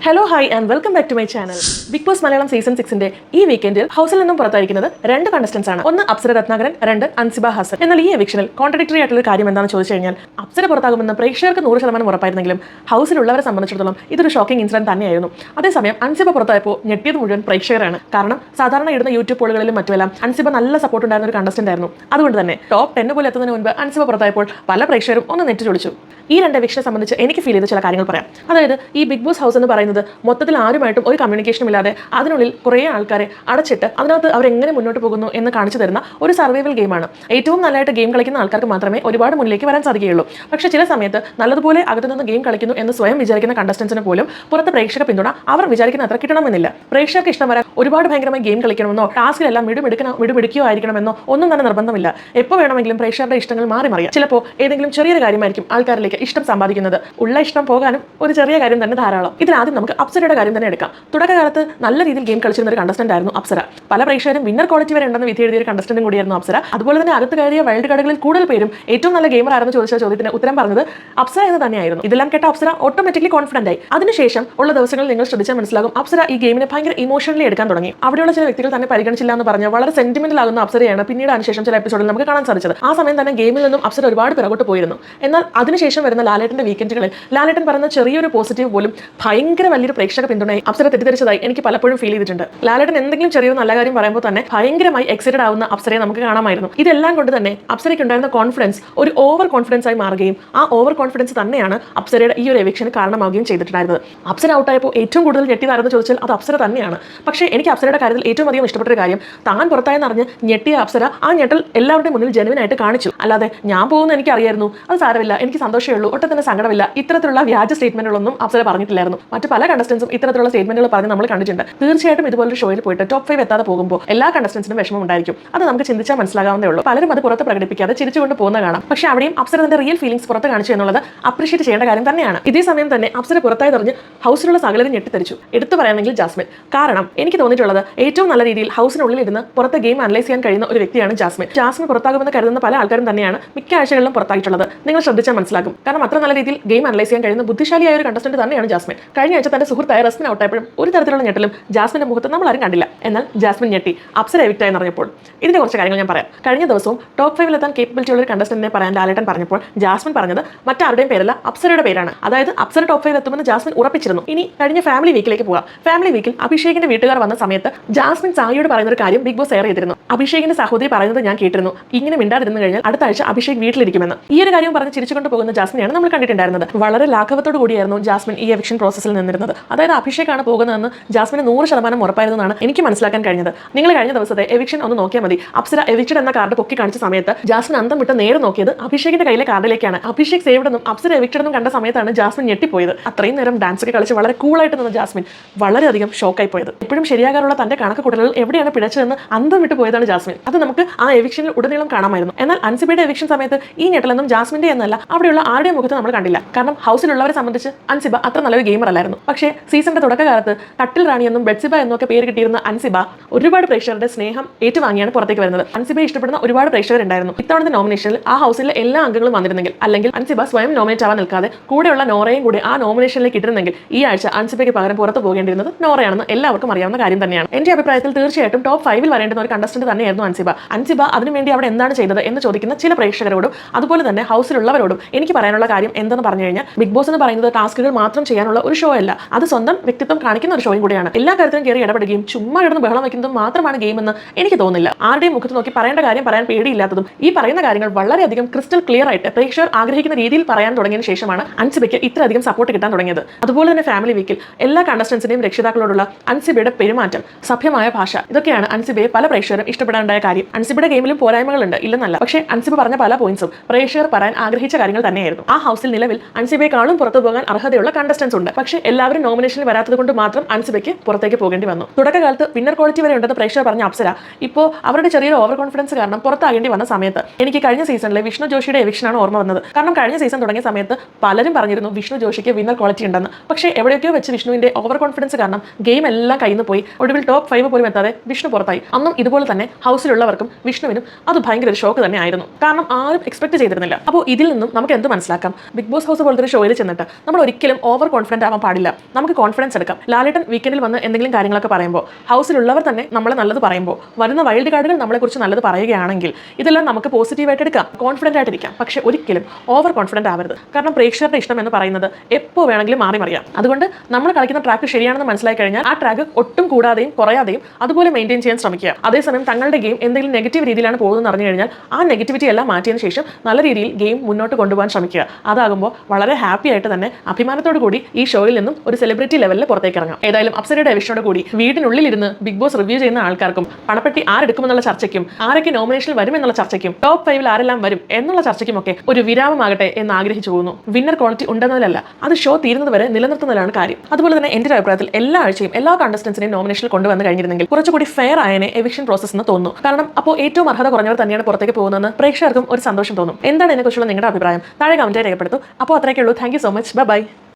Hello hi and welcome back to my channel. Bigg Boss Malayalam season 6 ഈ വീക്കെൻഡിൽ ഹൗസിൽ നിന്നും പുറത്തായിരിക്കുന്നത് രണ്ട് കണ്ടസ്റ്റൻസ് ആണ്. ഒന്ന് അപ്സര രത്നാകരൻ, രണ്ട് അൻസിബ ഹസൻ. എന്നാൽ ഈ എവിക്ഷനിൽ കോൺട്രഡിക്ടറി ആയിട്ടുള്ള കാര്യം എന്താണെന്ന് ചോദിച്ചു കഴിഞ്ഞാൽ അപ്സര പുറത്താകുമെന്ന് പ്രേക്ഷകർക്ക് 100% ഉറപ്പായിരുന്നെങ്കിലും ഹൗസിലുള്ളവരെ സംബന്ധിച്ചിടത്തോളം ഇതൊരു ഷോക്കിംഗ് ഇൻസിഡന്റ് തന്നെയായിരുന്നു. അതേസമയം അൻസിബ പുറത്തായപ്പോൾ ഞെട്ടിയത് മുഴുവൻ പ്രേക്ഷകരാണ്. കാരണം സാധാരണ ഇടുന്ന യൂട്യൂബ് പോളുകളിലും മറ്റുമെല്ലാം അൻസിബ നല്ല സപ്പോർട്ട് ഉണ്ടായിരുന്ന ഒരു കണ്ടസ്റ്റന്റ് ആയിരുന്നു. അതുകൊണ്ട് തന്നെ ടോപ്പ് 10 പോലെ എത്തുന്നതിന് മുൻപ് അൻസിബ പുറത്തായപ്പോൾ പല പ്രേക്ഷകരും ഒന്ന് നെറ്റിച്ചൊളിച്ചു. ഈ രണ്ട് എവിക്ഷനെ സംബന്ധിച്ച് എനിക്ക് ഫീൽ ചെയ്ത ചില കാര്യങ്ങൾ പറയാം. അതായത് ഈ ബിഗ് ബോസ് ഹൗസ് എന്ന് പറയുന്നത് മൊത്തത്തിൽ ആരുമായിട്ടും ഒരു കമ്മ്യൂണിക്കേഷനും ഇല്ലാതെ അതിനുള്ളിൽ കുറേ ആൾക്കാരെ അടച്ചിട്ട് അതിനകത്ത് അവരെങ്ങനെ മുന്നോട്ട് പോകുന്നു എന്ന് കാണിച്ചു തരുന്ന ഒരു സർവൈവൽ ഗെയിമാണ്. ഏറ്റവും നല്ലതായിട്ട് ഗെയിം കളിക്കുന്ന ആൾക്കാർക്ക് മാത്രമേ ഒരുപാട് മുന്നിലേക്ക് വരാൻ സാധിക്കുകയുള്ളൂ. പക്ഷേ ചില സമയത്ത് നല്ലതുപോലെ അകത്തു നിന്ന് ഗെയിം കളിക്കുന്നു എന്ന് സ്വയം വിചാരിക്കുന്ന കണ്ടസ്റ്റൻസിന് പോലും പുറത്ത് പ്രേക്ഷക പിന്തുണ അവർ വിചാരിക്കുന്ന അത്ര കിട്ടണമെന്നില്ല. പ്രേക്ഷകർക്ക് ഇഷ്ടം വരാൻ ഒരുപാട് ഭയങ്കരമായി ഗെയിം കളിക്കണമെന്നോ ടാസ്കിലെല്ലാം മിടുമിടുക്കിയോ ആയിരിക്കണമെന്നോ ഒന്നും തന്നെ നിർബന്ധമില്ല. എപ്പോൾ വേണമെങ്കിലും പ്രേക്ഷകരുടെ ഇഷ്ടങ്ങൾ മാറി മറിയാം. ചിലപ്പോൾ ഏതെങ്കിലും ചെറിയൊരു കാര്യമായിരിക്കും ആൾക്കാരിലേക്ക് ഇഷ്ടം സമ്പാദിക്കുന്നത്. ഉള്ള ഇഷ്ടം പോകാനും ഒരു ചെറിയ കാര്യം തന്നെ ധാരാളം. ഇതിലാദ്യം നമുക്ക് അപ്സരയുടെ കാര്യം തന്നെ എടുക്കാം. തുടക്കകാലത്ത് നല്ല രീതിയിൽ ഗെയിം കളിച്ചിരുന്ന ഒരു കണ്ടസ്റ്റന്റ് ആയിരുന്നു അപ്സര. പല പ്രേക്ഷകരും വിന്നർ ക്വാളിറ്റി വരെ ഉണ്ടെന്ന് വിധി എഴുതിയ ഒരു കണ്ടസ്റ്റന്റും കൂടിയായിരുന്നു അപ്സര. അതുപോലെ തന്നെ അകത്ത് കയറിയ വൈൽഡ് കാർഡുകളിൽ കൂടുതൽ പേരും ഏറ്റവും നല്ല ഗെയിമർ ആയിരുന്നു ചോദിച്ച ചോദ്യത്തിന് ഉത്തരം പറഞ്ഞത് അപ്സര എന്ന് തന്നെയായിരുന്നു. ഇതെല്ലാം കേട്ട അപ്സര ഓട്ടോമാറ്റിക്കലി കോൺഫിഡന്റ് ആയി. അതിനുശേഷം ഉള്ള ദിവസങ്ങളിൽ നിങ്ങൾ ശ്രദ്ധിച്ചാൽ മനസ്സിലാകും അപ്സര ഈ ഗെയിമിനെ ഭയങ്കര ഇമോഷണലി എടുക്കാൻ തുടങ്ങി. അവിടെയുള്ള ചില വ്യക്തികൾ തന്നെ പരിഗണിച്ചില്ല എന്ന് പറഞ്ഞ് വളരെ സെന്റിമെന്റൽ ആകുന്ന അപ്സരയാണ് പിന്നീട് അതിനുശേഷം ചില എപ്പിസോഡിൽ നമുക്ക് കാണാൻ സാധിച്ചത്. ആ സമയം തന്നെ ഗെയിമിൽ നിന്നും അപ്സര ഒരുപാട് പിറകോട്ട് പോയിരുന്നു. എന്നാൽ അതിനുശേഷം വരുന്ന ലാലേട്ടന്റെ വീക്കെൻഡുകളിൽ ലാലേട്ടൻ പറയുന്ന ചെറിയൊരു പോസിറ്റീവ് പോലും ഭയങ്കര വലിയൊരു പ്രേക്ഷക പിന്തുണയായി അപ്സര തെറ്റിദ്ധരിച്ചതായി എനിക്ക് പലപ്പോഴും ഫീൽ ചെയ്തിട്ടുണ്ട്. ലാലേട്ടൻ എന്തെങ്കിലും ചെറിയൊരു നല്ല കാര്യം പറയുമ്പോൾ തന്നെ ഭയങ്കരമായി എക്സൈറ്റഡ് ആവുന്ന അപ്സരയെ നമുക്ക് കാണാമായിരുന്നു. ഇതെല്ലാം കൊണ്ട് തന്നെ അപ്സരയ്ക്ക് ഉണ്ടായിരുന്ന കോൺഫിഡൻസ് ഒരു ഓവർ കോൺഫിഡൻസ് ആയി മാറുകയും ആ ഓവർ കോൺഫിഡൻസ് തന്നെയാണ് അപ്സരയുടെ ഈ ഒരു എവിക്ഷന് കാരണമാവുകയും ചെയ്തിട്ടുണ്ടായിരുന്നത്. അപ്സര ഔട്ടായപ്പോൾ ഏറ്റവും കൂടുതൽ ഞെട്ടിയതായിരുന്നു ചോദിച്ചാൽ അത് അപ്സര തന്നെയാണ്. പക്ഷേ എനിക്ക് അപ്സരയുടെ കാര്യത്തിൽ ഏറ്റവും അധികം ഇഷ്ടപ്പെട്ട ഒരു കാര്യം താൻ പുറത്തായെന്ന് അറിഞ്ഞ് ഞെട്ടിയ അപ്സര ആ ഞെട്ടൽ എല്ലാവരുടെയും മുന്നിൽ ജെനുവിനായിട്ട് കാണിച്ചു. അല്ലാതെ ഞാൻ പോകുന്ന എനിക്ക് അറിയായിരുന്നു, അത് സാരമില്ല, എനിക്ക് സന്തോഷമേ ഉള്ളൂ, ഒട്ടും തന്നെ സങ്കടമില്ല, ഇത്തരത്തിലുള്ള വ്യാജ സ്റ്റേറ്റ്മെന്റുകളൊന്നും അപ്സര പറഞ്ഞിട്ടില്ലായിരുന്നു. മറ്റു പല കണ്ടസ്റ്റൻസും ഇത്തരത്തിലുള്ള സ്റ്റേറ്റ്മെന്റുകൾ പറഞ്ഞ് നമ്മൾ കണ്ടിട്ടുണ്ട്. തീർച്ചയായിട്ടും ഇതുപോലൊരു ഷോയിൽ പോയിട്ട് ടോപ്പ് 5 എത്താതെ പോകുമ്പോൾ എല്ലാ കണ്ടസ്റ്റൻസിനും വിഷമം ഉണ്ടായിരിക്കും. അത് നമുക്ക് ചിന്തിച്ചാൽ മനസ്സിലാകാവുന്നേ ഉള്ളൂ. പലരും അത് പുറത്ത് പ്രകടിപ്പിക്കാതെ ചിരിച്ചുകൊണ്ട് പോകുന്ന കാണാം. പക്ഷേ അവിടെയും അപ്സര തന്റെ റിയൽ ഫീലിംഗ്സ് പുറത്ത് കാണിച്ചു എന്നുള്ളത് അപ്രീഷിയേറ്റ് ചെയ്യേണ്ട കാര്യം തന്നെയാണ്. ഇതേ സമയം തന്നെ അപ്സര പുറത്തായി തെറിഞ്ഞ് ഹൗസിലുള്ള സകലരും ഞെട്ടിത്തെറിച്ചു. എടുത്തു പറയുകയാണെങ്കിൽ ജാസ്മിൻ. കാരണം എനിക്ക് തോന്നിയിട്ടുള്ളത് ഏറ്റവും നല്ല രീതിയിൽ ഹൗസിനുള്ളിൽ ഇരുന്ന് പുറത്തെ ഗെയിം അനലൈസ് ചെയ്യാൻ കഴിയുന്ന ഒരു വ്യക്തിയാണ് ജാസ്മിൻ. ജാസ്മിൻ പുറത്താകുമെന്ന് കരുതുന്ന പല ആൾക്കാരും തന്നെയാണ് മിക്ക ആഴ്ചകളിലും പുറത്തായിട്ടുള്ളത്. നിങ്ങൾ ശ്രദ്ധിച്ചാൽ മനസ്സിലാക്കും. കാരണം അത്ര നല്ല രീതിയിൽ ഗെയിം അനലൈസ് ചെയ്യാൻ കഴിയുന്ന ബുദ്ധിശാലിയായ ഒരു കണ്ടസ്റ്റന്റ് തന്നെയാണ് ജാസ്മിൻ. കഴിഞ്ഞ ആഴ്ച തന്റെ സുഹൃത്തായ റസ്മിൻ ഔട്ടായപ്പോഴും ഒരു തരത്തിലുള്ള ഞെട്ടലും ജാസ്മിന്റെ മുഖത്ത് നമ്മൾ ആരും കണ്ടില്ല. എന്നാൽ ജാസ്മിൻ ഞെട്ടി അപ്സര എവിക്റ്റായി അറിഞ്ഞപ്പോൾ. ഇതിന്റെ കുറച്ച് കാര്യങ്ങൾ ഞാൻ പറയാം. കഴിഞ്ഞ ദിവസവും ടോപ്പ് 5 എത്താൻ കേപ്പബിലിറ്റി ഉള്ള ഒരു കണ്ടസ്റ്റന്റിനെ പറയാൻ ലാലേട്ടൻ പറഞ്ഞപ്പോൾ ജാസ്മിൻ പറഞ്ഞത് മറ്റാരുടെയും പേരല്ല അപ്സരയുടെ പേരാണ്. അതായത് അപ്സര ടോപ്പ് 5 എത്തുമെന്ന് ജാസ്മിൻ ഉറപ്പിച്ചിരുന്നു. ഇനി കഴിഞ്ഞ ഫാമിലി വീക്കിലേക്ക് പോകാം. ഫാമിലി വീക്കിൽ അഭിഷേകിന്റെ വീട്ടുകാർ വന്ന സമയത്ത് ജാസ്മിൻ സായിയോട് പറയുന്ന ഒരു കാര്യം ബിഗ് ബോസ് ഷെയർ ചെയ്തിരുന്നു. അഭിഷേകിന്റെ സഹോദരി പറയുന്നത് ഞാൻ കേട്ടിരുന്നു, ഇങ്ങനെ മിണ്ടാതിരുന്നു കഴിഞ്ഞാൽ അടുത്ത ആഴ്ച അഭിഷേക് വീട്ടിലിരിക്കുമെന്ന്. ഈ ഒരു കാര്യം പറഞ്ഞ് ചിരിച്ചുകൊണ്ട് പോകുന്ന ജാസ്മിനെയാണ് നമ്മൾ കണ്ടിട്ടുണ്ടായിരുന്നത്. വളരെ ലാഘവത്തോടു കൂടിയായിരുന്നു ജാസ്മിൻ ഈ എവിക്ഷൻ പ്രോസസ്സിൽ നിന്നിരുന്നത്. അതായത് അഭിഷേകാണ് പോകുന്നതെന്ന് ജാസ്മിന് 100% ഉറപ്പായിരുന്നതാണ് എനിക്ക് മനസ്സിലാക്കാൻ കഴിഞ്ഞത്. നിങ്ങൾ കഴിഞ്ഞ ദിവസത്തെ എവിക്ഷൻ ഒന്ന് നോക്കിയാൽ മതി. അപ്സര എവിക്ഷൻ എന്ന കാർഡ് പൊക്കി കാണിച്ച സമയത്ത് ജാസ്മിൻ അന്തം വിട്ട് നേരെ നോക്കിയത് അഭിഷേകിന്റെ കയ്യിലെ കാർഡിലേക്കാണ്. അഭിഷേക് സേവ്ഡ് എന്നും അപ്സര എവിക്ഷൻ എന്നും കണ്ട സമയത്താണ് ജാസ്മിൻ ഞെട്ടിപ്പോയത്. അത്രയും നേരം ഡാൻസ് ഒക്കെ കളിച്ച് വളരെ കൂളായിട്ട് നിന്ന ജാസ്മിൻ വളരെയധികം ഷോക്കായി പോയത്. എപ്പോഴും ശരിയാകാറുള്ള തന്റെ കണക്ക് കൂട്ടലുകൾ എവിടെയാണ് പിഴച്ചതെന്ന് അന്തം വിട്ട് പോയതാണ് ജാസ്മിൻ. അത് നമുക്ക് ആ എവിക്ഷനിൽ ഉടനീളം കാണാമായിരുന്നു. എന്നാൽ അൻസിബയുടെ എവിക്ഷൻ സമയത്ത് ഈ ഞെട്ടലൊന്നും ജാസ്മിന്റെ എന്നല്ല അവിടെയുള്ള ആരുടെയും മുഖത്ത് നമ്മൾ കണ്ടില്ല. കാരണം ഹൗസിലുള്ളവരെ സംബന്ധിച്ച് അൻസിബ അത്ര നല്ലൊരു ഗെയിമർ അല്ലായിരുന്നു. പക്ഷേ സീസണിന്റെ തുടക്കകാലത്ത് കട്ടിൽ റാണി എന്നും ബെഡ്സിബ എന്നൊക്കെ പേര് കിട്ടിയിരുന്ന അൻസിബ ഒരുപാട് പ്രേക്ഷകരുടെ സ്നേഹം ഏറ്റുവാങ്ങിയാണ് പുറത്തേക്ക് വരുന്നത്. അൻസിബയെ ഇഷ്ടപ്പെടുന്ന ഒരുപാട് പ്രേക്ഷകരുണ്ടായിരുന്നു. ഇത്തവണത്തെ നോമിനേഷനിൽ ആ ഹൗസിലെ എല്ലാ അംഗങ്ങളും വന്നിരുന്നെങ്കിൽ, അല്ലെങ്കിൽ അൻസിബ സ്വയം നോമിനേറ്റ് ആവാൻ നിൽക്കാതെ കൂടെയുള്ള നോറയും കൂടി ആ നോമിനേഷനിലേക്ക് ഇട്ടിരുന്നെങ്കിൽ ഈ ആഴ്ച അൻസിബയ്ക്ക് പകരം പുറത്ത് പോകേണ്ടിരുന്നത് നോറയാണെന്ന് എല്ലാവർക്കും അറിയാവുന്ന കാര്യം തന്നെയാണ്. എന്റെ അഭിപ്രായത്തിൽ തീർച്ചയായിട്ടും ടോപ്പ് 5 വരേണ്ടുന്ന ഒരു കണ്ടസ്റ്റന്റ് തന്നെയായിരുന്നു അൻസിബ. അൻസിബ അതിനുവേണ്ടി അവിടെ എന്താണ് ചെയ്തത് എന്ന് ചോദിക്കുന്ന ചില പ്രേക്ഷകരോടും അതുപോലെ തന്നെ ഹൗസിലുള്ളവരോടും എനിക്ക് പറയാനുള്ള കാര്യം എന്തെന്ന് പറഞ്ഞു കഴിഞ്ഞാൽ ബിഗ് ബോസ് എന്ന് പറയുന്നത് ടാസ്കുകൾ മാത്രം ചെയ്യാനുള്ള ഒരു ഷോ അല്ല, അത് സ്വന്തം വ്യക്തിത്വം കാണിക്കുന്ന ഒരു ഷോയും കൂടിയാണ്. എല്ലാ കാര്യത്തിലും കയറി ഇടപെടുകയും ചുമ്മാ കിടന്ന് ബഹളം വയ്ക്കുന്നതും മാത്രമാണ് ഗെയിം എന്ന് എനിക്ക് തോന്നുന്നില്ല. ആരുടെയും മുഖത്ത് നോക്കി പറയേണ്ട കാര്യം പറയാൻ പേടിയില്ലാത്തതും ഈ പറയുന്ന കാര്യങ്ങൾ വളരെയധികം ക്രിസ്റ്റൽ ക്ലിയർ ആയിട്ട് പ്രേക്ഷകർ ആഗ്രഹിക്കുന്ന രീതിയിൽ പറയാൻ തുടങ്ങിയതിന് ശേഷമാണ് അൻസിബയ്ക്ക് ഇത്രയധികം സപ്പോർട്ട് കിട്ടാൻ തുടങ്ങിയത്. അതുപോലെ തന്നെ ഫാമിലി വീക്കിൽ എല്ലാ കണ്ടസ്റ്റൻസിന്റെയും രക്ഷിതാക്കളോടുള്ള അൻസിബയുടെ പെരുമാറ്റം, സഭ്യമായ ഭാഷ, ഇതൊക്കെയാണ് അൻസിബയെ പല പ്രേക്ഷകരും ഇഷ്ടപ്പെടാനുണ്ടായ കാര്യം. അൻസിബയുടെ ഗെയിമിലും പോരായ്മകളുണ്ട്, ഇല്ലെന്നല്ല. പക്ഷേ അൻസിബ പറഞ്ഞ പല പോയിന്റ്സും പ്രേക്ഷകർ പറയാൻ ആഗ്രഹിച്ച കാര്യങ്ങൾ തന്നെയായിരുന്നു. ആ ഹൗസിൽ നിലവിൽ അൻസിബയെക്കാളും പുറത്തു പോകാൻ അർഹതയുള്ള കണ്ടസ്റ്റൻസ് ഉണ്ട്. പക്ഷേ എല്ലാവരും നോമിനേഷനിൽ വരാത്തത് കൊണ്ട് മാത്രം അൻസിബയ്ക്ക് പുറത്തേക്ക് പോകേണ്ടി വന്നു. തുടക്കകാലത്ത് വിന്നർ ക്വാളിറ്റി വരെ ഉണ്ടെന്ന് പ്രേക്ഷകർ പറഞ്ഞ അപ്സര ഇപ്പോൾ അവരുടെ ചെറിയൊരു ഓവർ കോൺഫിഡൻസ് കാരണം പുറത്താകേണ്ടി വന്ന സമയത്ത് എനിക്ക് കഴിഞ്ഞ സീസണിലെ വിഷ്ണു ജോഷിയുടെ എവിക്ഷനാണ് ഓർമ്മ വന്നത്. കാരണം കഴിഞ്ഞ സീസൺ തുടങ്ങിയ സമയത്ത് പലരും പറഞ്ഞിരുന്നു വിഷ്ണു ജോഷിക്ക് വിന്നർ ക്വാളിറ്റി ഉണ്ടെന്ന്. പക്ഷേ എവിടെയൊക്കെയോ വെച്ച് വിഷ്ണുവിന്റെ ഓവർ കോൺഫിഡൻസ് കാരണം ഗെയിം എല്ലാം കയ്യിൽ നിന്ന് പോയി ഒടുവിൽ ടോപ്പ് 5 പോലും എത്താതെ വിഷ്ണു പുറത്തായി. അന്നും ഇതുപോലെ തന്നെ ഹൗസിലുള്ളവർക്കും വിഷ്ണുവിനും അത് ഭയങ്കര ഒരു ഷോക്ക് തന്നെ ആയിരുന്നു. കാരണം ആരും എക്സ്പെക്ട് ചെയ്തിരുന്നില്ല. അപ്പോൾ ഇതിൽ നിന്നും നമുക്ക് എന്ത് മനസ്സിലാക്കാം? ബിഗ് ബോസ് ഹൗസ് പോലത്തെ ഒരു ഷോയിൽ ചെന്നിട്ട് നമ്മൾ ഒരിക്കലും ഓവർ കോൺഫിഡന്റ് ആവാൻ പാടില്ല. നമുക്ക് കോൺഫിഡൻസ് എടുക്കാം. ലാലേട്ടൻ വീക്കെൻഡിൽ വന്ന് എന്തെങ്കിലും കാര്യങ്ങളൊക്കെ പറയുമ്പോൾ ഹൗസിലുള്ളവർ തന്നെ നമ്മളെ നല്ലത് പറയുമ്പോൾ വരുന്ന വൈൽഡ് കാർഡുകൾ നമ്മളെക്കുറിച്ച് നല്ലത് പറയുകയാണെങ്കിൽ ഇതെല്ലാം നമുക്ക് പോസിറ്റീവായിട്ട് എടുക്കാം, കോൺഫിഡൻ്റ് ആയിട്ടിരിക്കാം. പക്ഷേ ഒരിക്കലും ഓവർ കോൺഫിഡൻ്റ് ആവരുത്. കാരണം പ്രേക്ഷകരുടെ ഇഷ്ടം എന്ന് പറയുന്നത് എപ്പോൾ വേണമെങ്കിലും മാറി മറിയാം. അതുകൊണ്ട് നമ്മൾ കളിക്കുന്ന ട്രാക്ക് ശരിയാണെന്ന് മനസ്സിലായി കഴിഞ്ഞാൽ ആ ട്രാക്ക് ഒട്ടും കൂടാതെയും കുറയാതെയും അതുപോലെ മെയിൻറ്റെയിൻ ചെയ്യാൻ ശ്രമിക്കുക. അതേസമയം തങ്ങളുടെ ഗെയിം എന്തെങ്കിലും നെഗറ്റീവ് രീതിയിലാണ് പോകുന്നതെന്ന് അറിഞ്ഞു കഴിഞ്ഞാൽ ആ നെഗറ്റിവിറ്റി എല്ലാം മാറ്റിയതിന് ശേഷം നല്ല രീതിയിൽ ഗെയിം മുന്നോട്ട് കൊണ്ടുപോകാൻ ശ്രമിക്കുക. അതാകുമ്പോൾ വളരെ ഹാപ്പി ആയിട്ട് തന്നെ അഭിമാനത്തോടു കൂടി ഈ ഷോയിൽ നിന്നും ഒരു സെലിബ്രിറ്റി ലെവലിൽ പുറത്തേക്ക് ഇറങ്ങാം. ഏതായാലും അപ്സരയുടെ എവിഷനോട് കൂടി വീടിനുള്ളിലിരുന്ന് ബിഗ് ബോസ് റിവ്യൂ ചെയ്യുന്ന ആൾക്കാർക്കും പണപ്പെട്ടി ആരെടുക്കുമെന്നുള്ള ചർച്ചയ്ക്കും ആരൊക്കെ നോമിനേഷനിൽ വരുമെന്നുള്ള ചർച്ചയ്ക്കും ടോപ്പ് 5 ആരെല്ലാം വരും എന്നുള്ള ചർച്ചയ്ക്കുമൊക്കെ ഒരു വിരാമമാകട്ടെ എന്ന് ആഗ്രഹിച്ചു പോകുന്നു. വിന്നർ ക്വാളിറ്റി ഉണ്ടെന്നതിലല്ല, അത് ഷോ തീരുന്നത് വരെ നിലനിർത്തുന്നതിലാണ് കാര്യം. അതുപോലെ തന്നെ എൻ്റെ അഭിപ്രായത്തിൽ എല്ലാ ആഴ്ചയും എല്ലാ കണ്ടസ്റ്റൻസിനെയും നോമിനേഷനിൽ കൊണ്ടുവന്ന് കഴിഞ്ഞിരുന്നെങ്കിൽ കുറച്ചുകൂടി ഫെയർ ആയനെ എവിക്ഷൻ പ്രോസസ് എന്ന് തോന്നുന്നു. കാരണം അപ്പോൾ ഏറ്റവും അർഹത കുറഞ്ഞവർ തന്നെയാണ് പുറത്തേക്ക് പോകുന്നതെന്ന് പ്രേക്ഷകർക്കും ഒരു സന്തോഷം തോന്നും. എന്താണ് ഇതിനെക്കുറിച്ചുള്ള നിങ്ങളുടെ അഭിപ്രായം താഴെ കമന്റായി രേഖപ്പെടുത്തും. അപ്പോൾ അത്രയൊക്കെ ഉള്ളൂ. Thank you so much. By.